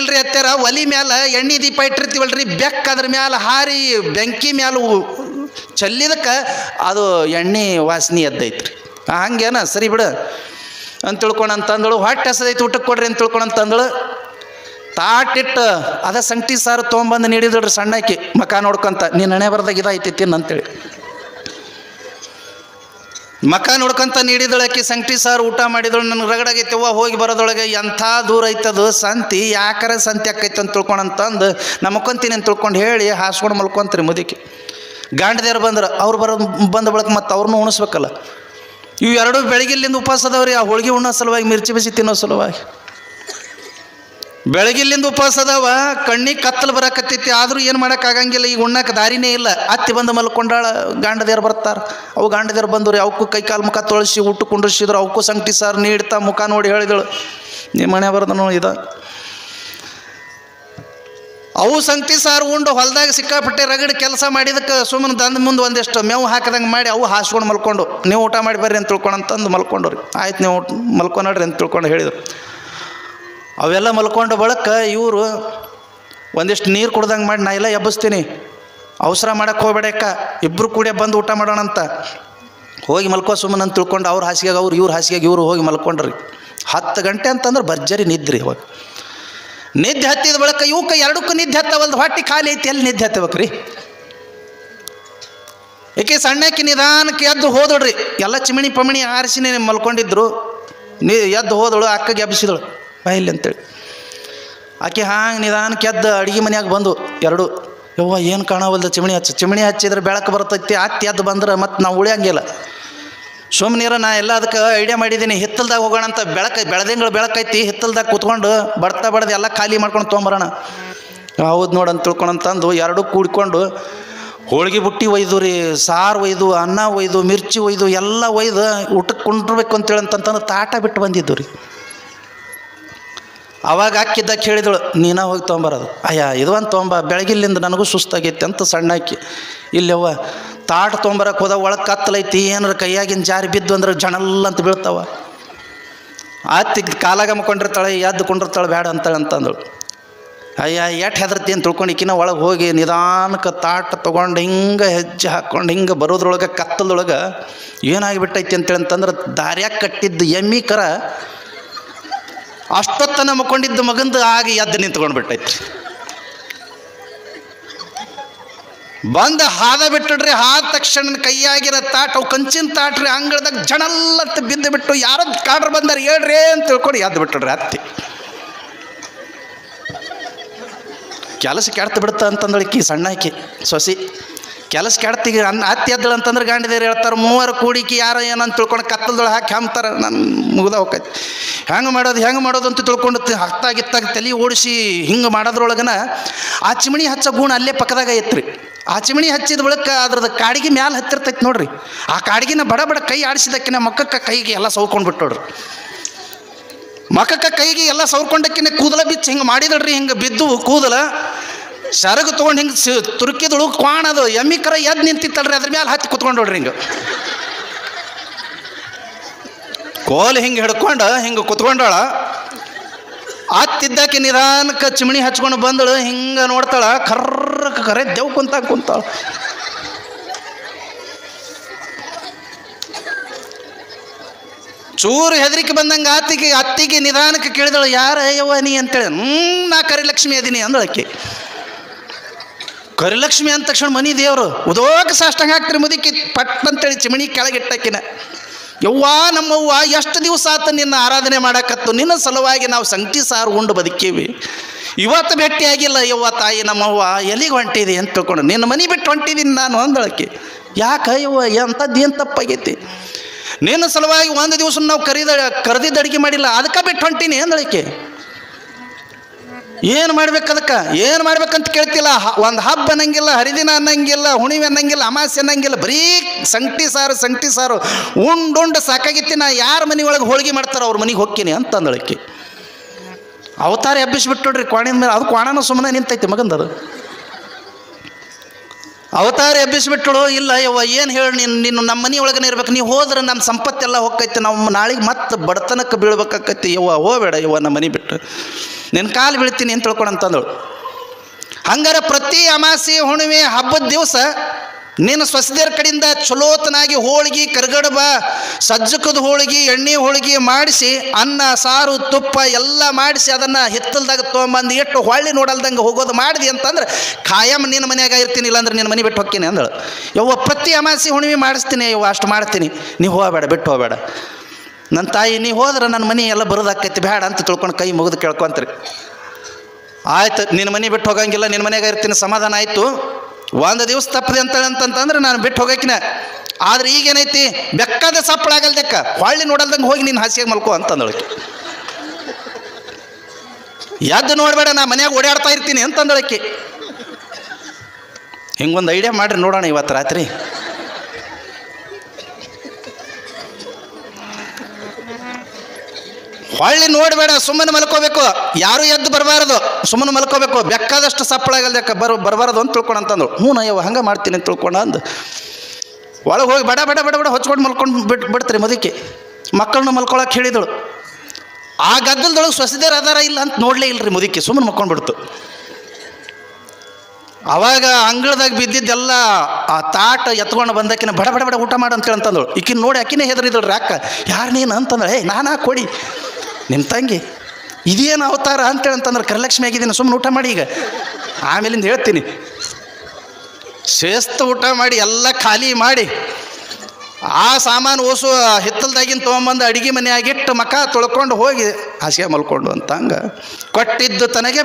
ಇಲ್ರಿ ಅತ್ಯಾರ ಒಲಿ ಮ್ಯಾಲ ಎಣ್ಣೆ ದೀಪ ಇಟ್ಟಿರ್ತೀವಲ್ರಿ ಬೆಕ್ಕ ಅದ್ರ ಮ್ಯಾಲ ಹಾರಿ ಬೆಂಕಿ ಮ್ಯಾಲ ಚಲ್ಲಿದಕ್ಕೆ ಅದು ಎಣ್ಣೆ ವಾಸನೆ ಎದ್ದೈತ್ರಿ. ಹಂಗೇನ ಸರಿ ಬಿಡು ಅಂತ ತಿಳ್ಕೊಂಡಂತಂದಳು. ಹೊಟ್ಟೆ ಹಸದೈತಿ ಊಟಕ್ಕೆ ಕೊಡ್ರಿ ಅಂತ ತಿಳ್ಕೊಂಡಂತಂದಳು. ತಾಟಿಟ್ಟು ಅದ ಸಂಗಟಿ ಸಾರು ತೊಗೊಂಬಂದು ನೀಡಿದಳ್ರಿ ಸಣ್ಣಾಕಿ ಮಕ ನೋಡ್ಕೊಂತ. ನೀನು ಹಣೆ ಬರ್ದಾಗ ಇದೈತಿ ತಿನ್ನು ಅಂತೇಳಿ ಮಕ ನೋಡ್ಕೊಂತ ನೀಡಿದಳಕಿ ಸಂಗಟಿ ಸಾರು ಊಟ ಮಾಡಿದಳು. ನನಗೆ ರಗಡಾಗೈತೆವ್ವ ಹೋಗಿ ಬರೋದೊಳಗೆ ಎಂಥ ದೂರ ಐತದು ಸಂತಿ, ಯಾಕರ ಸಂತಿ ಆಕೈತೆ ಅಂತ ತಿಳ್ಕೊಂಡಂತಂದು ನಾ ಮಲ್ಕೊಂತೀನಿ ಅಂತ ತಿಳ್ಕೊಂಡು ಹೇಳಿ ಹಾಸ್ಕೊಂಡು ಮಲ್ಕೊಂತೀರಿ ಮುದುಕಿ. ಗಾಂಡದೇವ್ರು ಬಂದ್ರೆ ಅವ್ರು ಬಂದ ಬಳಕ ಮತ್ತು ಅವ್ರನ್ನೂ ಉಣಿಸ್ಬೇಕಲ್ಲ. ಇವು ಎರಡೂ ಬೆಳಗಿಲ್ಲಿಂದ ಉಪವಾಸ ಅದಾವ್ರಿ. ಆ ಹೋಳಿಗೆ ಉಣ್ಣೋ ಸಲುವಾಗಿ, ಮಿರ್ಚಿ ಬಸಿ ತಿನ್ನೋ ಸಲುವಾಗಿ ಬೆಳಗಿಲ್ಲಿಂದ ಉಪವಾಸ ಅದಾವ. ಕಣ್ಣಿಗೆ ಕತ್ತಲು ಬರಾಕತ್ತೈತಿ, ಆದರೂ ಏನು ಮಾಡೋಕ್ಕಾಗಂಗಿಲ್ಲ. ಈಗ ಉಣ್ಣಕ್ಕೆ ದಾರಿನೇ ಇಲ್ಲ. ಅತ್ತಿ ಬಂದು ಮಲ್ಕೊಂಡಾಳ. ಗಾಂಡದೇವ್ರು ಬರ್ತಾರೆ. ಅವು ಗಾಂಡದೇವ್ರು ಬಂದವ್ರಿ. ಅವಕ್ಕೂ ಕೈ ಕಾಲು ಮುಖ ತೊಳಸಿ ಊಟ ಕುಂಡ್ರಿಸಿದ್ರು. ಅವಕ್ಕೂ ಸಂಗಟಿ ಸಾರು ನೀಡ್ತಾ ಮುಖ ನೋಡಿ ಹೇಳಿದಳು, ನಿಮ್ಮ ಮನೆ ಬರ್ದನು ಇದು. ಅವು ಸಂಗಟಿ ಸಾರು ಉಂಡು ಹೊಲದಾಗ ಸಿಕ್ಕಾಪಟ್ಟೆ ರಗಡಿ ಕೆಲಸ ಮಾಡಿದಕ್ಕೆ ಸುಮ್ಮನೆ ದಂದ ಮುಂದೆ ಒಂದಿಷ್ಟು ಮೇವು ಹಾಕಿದಂಗೆ ಮಾಡಿ ಅವು ಹಾಸ್ಕೊಂಡು ಮಲ್ಕೊಂಡು ನೀವು ಊಟ ಮಾಡಿ ಬರ್ರಿ ಅಂತ ತಿಳ್ಕೊಂಡಂತಂದು ಮಲ್ಕೊಂಡ್ರಿ. ಆಯ್ತು ನೀವು ಮಲ್ಕೊಂಡ್ರಿ ಅಂತ ತಿಳ್ಕೊಂಡು ಹೇಳಿದರು. ಅವೆಲ್ಲ ಮಲ್ಕೊಂಡು ಬಳಕ ಇವರು ಒಂದಿಷ್ಟು ನೀರು ಕುಡ್ದಂಗೆ ಮಾಡಿ ನಾ ಎಲ್ಲ ಎಬ್ಬಿಸ್ತೀನಿ, ಅವಸರ ಮಾಡೋಕ್ಕೆ ಹೋಗ್ಬೇಡಕ್ಕ, ಇಬ್ಬರು ಕೂಡ ಬಂದು ಊಟ ಮಾಡೋಣ ಅಂತ ಹೋಗಿ ಮಲ್ಕೋ ಸುಮ್ಮನೆ ಅಂತ ತಿಳ್ಕೊಂಡು ಅವ್ರ ಹಾಸಿಗೆಗೆ ಅವ್ರು ಇವ್ರ ಹಾಸಿಗೆಗೆ ಇವರು ಹೋಗಿ ಮಲ್ಕೊಂಡ್ರಿ. 10 ಗಂಟೆ ಅಂತಂದ್ರೆ ಭರ್ಜರಿ ನಿದ್ರಿ. ಇವಾಗ ನಿದ್ದೆ ಹತ್ತಿದ ಬಳಕ ಇವಕ್ಕೆ ಎರಡಕ್ಕೂ ನಿದ್ದೆ ಹತ್ತವಲ್ದು. ಹೊಟ್ಟೆ ಖಾಲಿ ಐತಿ, ಎಲ್ಲಿ ನಿದ್ದೆ ಹತ್ತಬೇಕ್ರಿ? ಏಕೆ ಸಣ್ಣಕ್ಕೆ ನಿಧಾನಕ್ಕೆ ಎದ್ದು ಹೋದಳ್ರಿ. ಎಲ್ಲ ಚಿಮಣಿ ಪಮಣಿ ಆರಿಸಿನೇ ಮಲ್ಕೊಂಡಿದ್ರು. ಎದ್ದು ಹೋದಳು. ಅಕ್ಕಗೆ ಎಬ್ಬಿಸಿದಳು ಬಾಯಿಲ್ಲಿ ಅಂತೇಳಿ. ಆಕೆ ಹಾಂಗೆ ನಿಧಾನಕ್ಕೆ ಎದ್ದು ಅಡುಗೆ ಮನ್ಯಾಗ ಬಂದು ಎರಡು ಯವ್ವ ಏನು ಕಾಣವಲ್ದು ಚಿಮಣಿ ಹಚ್ಚಿದ್ರೆ ಬೆಳಕು ಬರ್ತೈತಿ. ಅತ್ತಿ ಎದ್ದು ಬಂದ್ರೆ ಮತ್ತು ನಾವು ಉಳಿಯಂಗಿಲ್ಲ. ಸುಮ್ಮನೀರ ನಾ ಎಲ್ಲ ಅದಕ್ಕೆ ಐಡಿಯಾ ಮಾಡಿದ್ದೀನಿ, ಹಿತ್ತಲ್ದಾಗ ಹೋಗೋಣ ಅಂತ. ಬೆಳದಿಂಗಳು ಬೆಳಕೈತಿ, ಹಿತ್ತಲ್ದಾಗ ಕೂತ್ಕೊಂಡು ಬಡ್ತಾ ಬಡ್ದು ಎಲ್ಲ ಖಾಲಿ ಮಾಡ್ಕೊಂಡು ತೊಗೊಂಬರೋಣ. ಹೌದು ನೋಡಂತ ತಿಳ್ಕೊಂಡಂತಂದು ಎರಡೂ ಕೂಡ್ಕೊಂಡು ಹೋಳಿಗೆ ಬುಟ್ಟಿ ಒಯ್ದು ರೀ, ಸಾರು ಒಯ್ದು, ಅನ್ನ ಒಯ್ದು, ಮಿರ್ಚಿ ಒಯ್ದು ಎಲ್ಲ ಒಯ್ದು ಊಟಕ್ಕೆ ಕುಂಡ್ರಬೇಕು ಅಂತೇಳಿ ಅಂತಂದು ತಾಟ ಬಿಟ್ಟು ಬಂದಿದ್ದು ರೀ. ಅವಾಗ ಅಕ್ಕಿದ್ದಾಗ ಹೇಳಿದಳು, ನೀನ ಹೋಗಿ ತೊಗೊಂಬರೋದು. ಅಯ್ಯ ಇದು ಒಂದು ತೊಗೊಂಬ, ಬೆಳಗಿಲ್ಲಿಂದ ನನಗೂ ಸುಸ್ತಾಗೈತಿ ಅಂತ ಸಣ್ಣಾಕಿ. ಇಲ್ಲವ್ವ ತಾಟ ತೊಗೊಂಬರಕ್ಕೆ ಹೋದ, ಒಳಗೆ ಕತ್ತಲೈತಿ, ಏನಾರ ಕೈಯಾಗಿನ ಜಾರಿ ಬಿದ್ದು ಅಂದ್ರೆ ಜಣಲ್ಲ ಅಂತ ಬೀಳ್ತಾವ. ಆತಿಗೆ ಕಾಲಾಗ ಮಕ್ಕೊಂಡಿರ್ತಾಳೆ, ಎದ್ದು ಕೊಂಡಿರ್ತಾಳೆ ಬೇಡ ಅಂತೇಳಿ ಅಂತಂದಳು. ಅಯ್ಯ ಎಟ್ಟು ಹೆದರ್ತಿ ಅಂತ ತಿಳ್ಕೊಂಡಿಕಿನ ಒಳಗೆ ಹೋಗಿ ನಿಧಾನಕ್ಕೆ ತಾಟ ತೊಗೊಂಡು ಹಿಂಗೆ ಹೆಜ್ಜೆ ಹಾಕ್ಕೊಂಡು ಹಿಂಗೆ ಬರೋದ್ರೊಳಗೆ ಕತ್ತಲದೊಳಗೆ ಏನಾಗಿಬಿಟ್ಟೈತಿ ಅಂತೇಳಿ ಅಂತಂದ್ರೆ ದಾರ್ಯಾಗ ಕಟ್ಟಿದ್ದು ಎಮ್ಮಿ ಕರ ಅಷ್ಟೊತ್ತನ ಮಕ್ಕೊಂಡಿದ್ದು ಮಗಂದು ಆಗಿ ಎದ್ದು ನಿಂತ್ಕೊಂಡು ಬಿಟ್ಟೈತ್ರಿ. ಬಂದ ಹಾದ ಬಿಟ್ಟಡ್ರಿ. ಹಾದ ತಕ್ಷಣ ಕೈಯಾಗಿರೋ ತಾಟ ಅವು ಕಂಚಿನ ತಾಟ್ರಿ ಅಂಗಳದಾಗ ಜಣಲ್ಲಂತ ಬಿದ್ದು ಬಿಟ್ಟು ಯಾರೋ ಕಾಡ್ರು ಬಂದಾರ ಹೇಳ್ರಿ ಅಂತ ತಿಳ್ಕೊಂಡು ಎದ್ದು ಬಿಟ್ಟಡ್ರಿ. ಅತ್ತಿ ಕೆಲಸ ಕೆಡ್ತು ಬಿಡುತ್ತ ಅಂತಂದಳಿಕಿ ಸಣ್ಣಾಕಿ ಸೊಸಿ. ಕೆಲಸ ಕೆಡ್ತಿಗೆ ಅತ್ತಿ ಎದ್ದಳು ಅಂತಂದ್ರೆ ಗಾಂಡಿದೇರು ಹೇಳ್ತಾರೆ, ಮೂವರು ಕೂಡಿಕಿ ಯಾರೋ ಏನಂತ ತಿಳ್ಕೊಂಡು ಕತ್ತಲ್ದೊಳಗೆ ಹಾಕಿ ಹಾಮ್ತಾರೆ. ನಾನು ಮುಗ್ದ ಹೋಗ್ತೈತಿ. ಹೆಂಗೆ ಮಾಡೋದು ಅಂತ ತಿಳ್ಕೊಂಡು ಹತ್ತಾಗಿತ್ತಾಗ ತಲೆ ಓಡಿಸಿ ಹಿಂಗೆ ಮಾಡೋದ್ರೊಳಗನ ಆ ಚಿಮಣಿ ಹಚ್ಚೋ ಗುಣ ಅಲ್ಲೇ ಪಕ್ಕದಾಗ ಐತ್ರಿ. ಆ ಚಿಮಣಿ ಹಚ್ಚಿದ ಬಳಿಕ ಅದ್ರದ್ದು ಕಾಡಿಗೆ ಮ್ಯಾಲೆ ಹತ್ತಿರ್ತೈತಿ ನೋಡ್ರಿ. ಆ ಕಾಡಿಗಿನ ಬಡ ಕೈ ಆಡಿಸಿದಕ್ಕಿನ ಮಕ್ಕಕ್ಕೆ ಕೈಗೆ ಎಲ್ಲ ಸೌರ್ಕೊಂಡು ಬಿಟ್ಟೋಡ್ರಿ. ಮಕ್ಕಕ್ಕೆ ಕೈಗೆ ಎಲ್ಲ ಸೌರ್ಕೊಂಡಕ್ಕಿನ ಕೂದಲ ಬಿಚ್ಚಿ ಹಿಂಗೆ ಮಾಡಿದಳ್ರಿ. ಹಿಂಗೆ ಬಿದ್ದು ಕೂದಲ ಸರಗು ತೊಗೊಂಡು ಹಿಂಗೆ ತುರುಕಿದಳು. ಕ್ವಾಣದು ಎಮ್ಮಿ ಕರ ಎದ್ದು ನಿಂತಿತ್ತಲ್ರಿ, ಅದ್ರ ಮ್ಯಾಲೆ ಹತ್ತಿ ಕುತ್ಕೊಂಡೋಡ್ರಿ. ಹಿಂಗೆ ಕೋಲ್ ಹಿಂಗೆ ಹಿಡ್ಕೊಂಡು ಹಿಂಗೆ ಕುತ್ಕೊಂಡಾಳ. ಅತ್ತಿದ್ದಕ್ಕೆ ನಿಧಾನಕ್ಕೆ ಚಿಮಣಿ ಹಚ್ಕೊಂಡು ಬಂದಳು. ಹಿಂಗೆ ನೋಡ್ತಾಳ, ಕರ್ರೆ ದೇವ್ ಕುಂತಾಳ. ಚೂರು ಹೆದರಿಕೆ ಬಂದಂಗೆ ಅತ್ತಿಗೆ ನಿಧಾನಕ್ಕೆ ಕೇಳಿದಳು, ಯಾರ ಯವ್ವ ನೀ ಅಂತೇಳಿ. ನಾ ಕರಿಲಕ್ಷ್ಮಿ ಅದೀನಿ ಅಂದಳಕ್ಕೆ. ಕರಿಲಕ್ಷ್ಮಿ ಅಂದ ತಕ್ಷಣ ಮನಿ ದೇವರು ಉದೋಗ ಸಾಷ್ಟಂಗೆ ಹಾಕ್ತಿರಿ ಮುದುಕಿ ಪಟ್ ಅಂತೇಳಿ ಚಿಮಣಿ ಕೆಳಗಿಟ್ಟಕ್ಕಿನ. ಯವ್ವ ನಮ್ಮವ್ವ ಎಷ್ಟು ದಿವಸ ಆತ ನಿನ್ನ ಆರಾಧನೆ ಮಾಡಕತ್ತು, ನಿನ್ನ ಸಲುವಾಗಿ ನಾವು ಸಂಗಟಿ ಸಾರು ಉಂಡು ಬದುಕೀವಿ, ಇವತ್ತು ಭೇಟಿಯಾಗಿಲ್ಲ. ಯವ್ವ ತಾಯಿ ನಮ್ಮವ್ವ ಎಲ್ಲಿಗೆ ಹೊಂಟಿದಿ ಅಂತ ತಿಳ್ಕೊಂಡು ನಿನ್ನ ಮನೆ ಬಿಟ್ಟು ಹೊಂಟಿದ್ದೀನಿ ನಾನು ಅಂದಳಕ್ಕೆ. ಯಾಕೆ ಯವ್ವ ಅಂಥದ್ದು ಏನು ತಪ್ಪಾಗೈತಿ? ನಿನ್ನ ಸಲುವಾಗಿ ಒಂದು ದಿವಸ ನಾವು ಕರೆದಿದ್ದು ಅಡುಗೆ ಮಾಡಿಲ್ಲ, ಅದಕ್ಕೆ ಬಿಟ್ಟು ಹೊಂಟೀನಿ ಅಂದಳಕ್ಕೆ. ಏನು ಮಾಡ್ಬೇಕಂತ ಕೇಳ್ತಿಲ್ಲ. ಒಂದು ಹಬ್ಬ ಅನ್ನಂಗಿಲ್ಲ, ಹರಿದಿನ ಅನ್ನಂಗಿಲ್ಲ, ಹುಣಿವೆ ಅನ್ನಂಗಿಲ್ಲ, ಅಮಾಸೆ ಅನ್ನಂಗಿಲ್ಲ. ಬರೀ ಸಂಗಟಿ ಸಾರು ಉಂಡು ಸಾಕಾಗಿತ್ತಿ. ನಾ ಯಾರ ಮನೆ ಒಳಗೆ ಹೋಳಿಗೆ ಮಾಡ್ತಾರೋ ಅವ್ರ ಮನೆಗೆ ಹೋಗ್ತೀನಿ ಅಂತ ಅಂದಳಕ್ಕೆ. ಅವತಾರ ಎಬ್ಬಿಸ್ಬಿಟ್ಟೋಡ್ರಿ ಕ್ವಾಣಿನ ಮೇಲೆ. ಅದು ಕ್ವಾಣನೂ ಸುಮ್ಮನೆ ನಿಂತೈತಿ ಮಗಂದದು. ಅವತಾರ ಎಬ್ಬಿಸ್ಬಿಟ್ಟಳು. ಇಲ್ಲ ಯವ್ವ ಏನು ಹೇಳಿ, ನೀನು ನಮ್ಮ ಮನೆ ಒಳಗನೆ ಇರ್ಬೇಕು, ನೀವು ಹೋದ್ರೆ ನಮ್ಮ ಸಂಪತ್ತೆಲ್ಲ ಹೋಗ್ತೈತಿ, ನಾವು ನಾಳೆಗೆ ಮತ್ತೆ ಬಡತನಕ್ಕೆ ಬೀಳ್ಬೇಕಾಕೈತಿ. ಯವ್ವ ಹೋಗಬೇಡ ಯವ್ವ ನಮ್ಮ ಮನೆ ಬಿಟ್ಟು. ನಿನ್ನ ಕಾಲು ಬೀಳ್ತೀನಿ ಅಂತ ತಿಳ್ಕೊಂಡಂತಂದಳು. ಹಂಗಾರೆ ಪ್ರತಿ ಅಮಾಸೆ ಹುಣ್ಣಿಮೆ ಹಬ್ಬದ ದಿವಸ ನಿನ್ನ ಸೊಸೆದೇರ ಕಡೆಯಿಂದ ಚಲೋತನಾಗಿ ಹೋಳಿಗೆ, ಕರ್ಗಡಬ, ಸಜ್ಜಕದ ಹೋಳಿಗೆ, ಎಣ್ಣೆ ಹೋಳಿಗೆ ಮಾಡಿಸಿ, ಅನ್ನ ಸಾರು ತುಪ್ಪ ಎಲ್ಲ ಮಾಡಿಸಿ ಅದನ್ನು ಹಿತ್ತಲ್ದಾಗ ತೊಗೊಂಬಂದು ಇಟ್ಟು ಹೊಳ್ಳಿ ನೋಡಲ್ದಂಗೆ ಹೋಗೋದು ಮಾಡಿದೆ ಅಂತಂದ್ರೆ ಖಾಯಂ ನಿನ್ನ ಮನೆಯಾಗ ಇರ್ತೀನಿ, ಇಲ್ಲಾಂದ್ರೆ ನಿನ್ನ ಮನೆ ಬಿಟ್ಟು ಹೋಗ್ತೀನಿ ಅಂದಳು. ಯವ್ವ ಪ್ರತಿ ಅಮಾಸೆ ಹುಣ್ಣಿಮೆ ಮಾಡಿಸ್ತೀನಿ ಯವ್ವ, ಅಷ್ಟು ಮಾಡ್ತೀನಿ, ನೀವು ಹೋಗಬೇಡ, ಬಿಟ್ಟು ಹೋಗಬೇಡ. ನನ್ನ ತಾಯಿ ನೀ ಹೋದ್ರೆ ನನ್ನ ಮನೆ ಎಲ್ಲ ಬರೋದಾಕೈತಿ, ಬೇಡ ಅಂತ ತಿಳ್ಕೊಂಡು ಕೈ ಮುಗಿದು ಕೇಳ್ಕೊಂತ್ರಿ. ಆಯ್ತು, ನಿನ್ನ ಮನೆ ಬಿಟ್ಟು ಹೋಗಂಗಿಲ್ಲ, ನಿನ್ನ ಮನೆಯಾಗ ಇರ್ತೀನಿ, ಸಮಾಧಾನ ಆಯಿತು. ಒಂದು ದಿವಸ ತಪ್ಪದೆ ಅಂತಂತಂದ್ರೆ ನಾನು ಬಿಟ್ಟು ಹೋಗಕ್ಕಿನ. ಆದ್ರೆ ಈಗೇನೈತಿ, ಬೆಕ್ಕದ ಸಪ್ಪಳಾಗಲ್ದಕ್ಕ ಹೊಳ್ಳಿ ನೋಡಲ್ದಂಗೆ ಹೋಗಿ ನೀನು ಹಾಸಿಗೆ ಮಲ್ಕೋ ಅಂತಂದಳಕ್ಕೆ. ಎದ್ದು ನೋಡಬೇಡ, ನಾ ಮನ್ಯಾಗ ಓಡಾಡ್ತಾ ಇರ್ತೀನಿ ಅಂತಂದಳಕ್ಕೆ. ಹಿಂಗೊಂದು ಐಡಿಯಾ ಮಾಡ್ರಿ ನೋಡೋಣ ಇವತ್ತು ರಾತ್ರಿ. ಹೊಳ್ಳಿ ನೋಡಬೇಡ, ಸುಮ್ಮನೆ ಮಲ್ಕೋಬೇಕು, ಯಾರು ಎದ್ದು ಬರಬಾರದು, ಸುಮ್ಮನೆ ಮಲ್ಕೋಬೇಕು, ಬೆಕ್ಕಾದಷ್ಟು ಸಪ್ಪಳಾಗಲ್ದಕ್ಕ ಬರಬಾರದು ಅಂತ ತಿಳ್ಕೊಂಡಂತಂದು. ಹ್ಞೂ ಅಯ್ಯವ ಹಂಗೆ ಮಾಡ್ತೀನಿ ಅಂತ ತಿಳ್ಕೊಂಡ ಅಂದು ಒಳಗೆ ಹೋಗಿ ಬಡ ಬಡ ಬಡ ಬಡ ಹೊಚ್ಕೊಂಡು ಮಲ್ಕೊಂಡು ಬಿಡ್ತಾರೆ. ಮದುವೆ ಮಕ್ಕಳನ್ನ ಮಲ್ಕೊಳಕ್ಕೆ ಹೇಳಿದಳು. ಆ ಗದ್ದಲದೊಳಗೆ ಸೊಸೆದೇರು ಅದಾರ ಇಲ್ಲ ಅಂತ ನೋಡಲೇ ಇಲ್ಲರಿ, ಮುದುಕಿ ಸುಮ್ಮನೆ ಮಕ್ಕೊಂಡ್ಬಿಡ್ತು. ಅವಾಗ ಅಂಗಳದಾಗ ಬಿದ್ದಿದ್ದೆಲ್ಲ ಆ ತಾಟ ಎತ್ಕೊಂಡು ಬಂದಕ್ಕಿನ ಬಡ ಬಡ ಬಡ ಊಟ ಮಾಡು ಅಂತೇಳಿ ಅಂತಂದಳು. ಈಕಿನ ನೋಡಿ ಆಕಿನೇ ಹೆದರಿದಳು. ಅಕ್ಕ ಯಾರು ನೀನು ಅಂತಂದಳು. ನಾನಾ ಕೊಡಿ ನಿಮ್ಮ ತಂಗಿ, ಇದೇನು ಅವತಾರ ಅಂತೇಳಿ ಅಂತಂದ್ರೆ ಕರಲಕ್ಷ್ಮಿ ಆಗಿದ್ದೀನಿ, ಸುಮ್ಮನೆ ಊಟ ಮಾಡಿ, ಈಗ ಆಮೇಲಿಂದ ಹೇಳ್ತೀನಿ. ಶಿಸ್ತು ಊಟ ಮಾಡಿ ಎಲ್ಲ ಖಾಲಿ ಮಾಡಿ ಆ ಸಾಮಾನು ಓಸು ಹಿತ್ತಲ್ದಾಗಿನ ತೊಗೊಂಬಂದು ಅಡುಗೆ ಮನೆಯಾಗಿಟ್ಟು ಮಕ ತೊಳ್ಕೊಂಡು ಹೋಗಿ ಹಾಸಿಗೆ ಮಲ್ಕೊಂಡು ಅಂತ ಹಂಗೆ ಕೊಟ್ಟಿದ್ದು ತನಗೆ